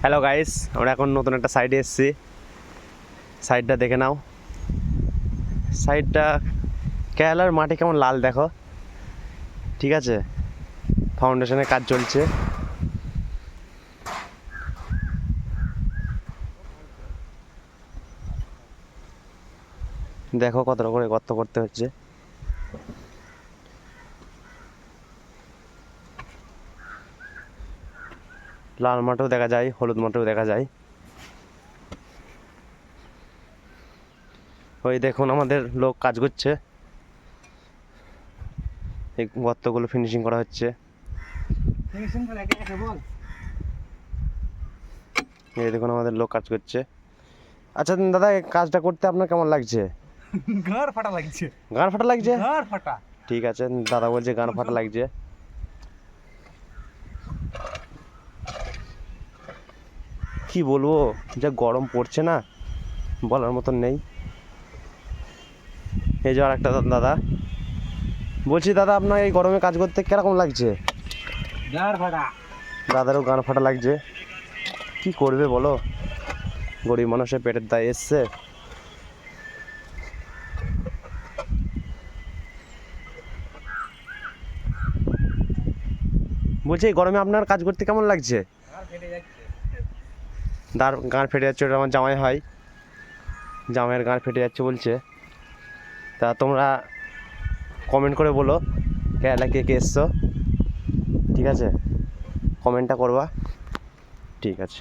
Hello guys, আমরা এখন নতুন একটা সাইডে এসেছি। সাইডটা দেখে নাও। সাইডটা কেরালার মাটি কেমন লাল দেখো। ঠিক আছে, ফাউন্ডেশনের কাজ চলছে। দেখো কতটা করে গর্ত করতে হচ্ছে। লাল মাটিও দেখা যায়, হলুদ মাটিও দেখা যায়। ওই দেখুন আমাদের লোক কাজ করছে, এই গর্তগুলো ফিনিশিং করা হচ্ছে। এই দেখুন আমাদের লোক কাজ করছে। আচ্ছা দাদা, এই কাজটা করতে আপনার কেমন লাগছে? গাঁর ফাটা লাগছে। গান ফাটা লাগছে? গাঁর ফাটা। ঠিক আছে, দাদা বলছে গান ফাটা লাগছে। কি বলবো, যা গরম পড়ছে না, বলার মতন নেই। এই যে আর একটা দাদা, বলছি দাদা আপনার এই গরমে কাজ করতে কিরকম লাগছে? গাঁর ফাটা। দাদারও গান ফাটা লাগছে। কি করবে বলো, গরিব মানুষের পেটের দায় এসছে। বলছি এই গরমে আপনার কাজ করতে কেমন লাগছে? গান ফেটে যাচ্ছে, ওটা আমার জামাই হয়, জামাইয়ের গান ফেটে যাচ্ছে বলছে। তা তোমরা কমেন্ট করে বলো কেরালা কে কে এসছো। ঠিক আছে, কমেন্টটা করবা। ঠিক আছে।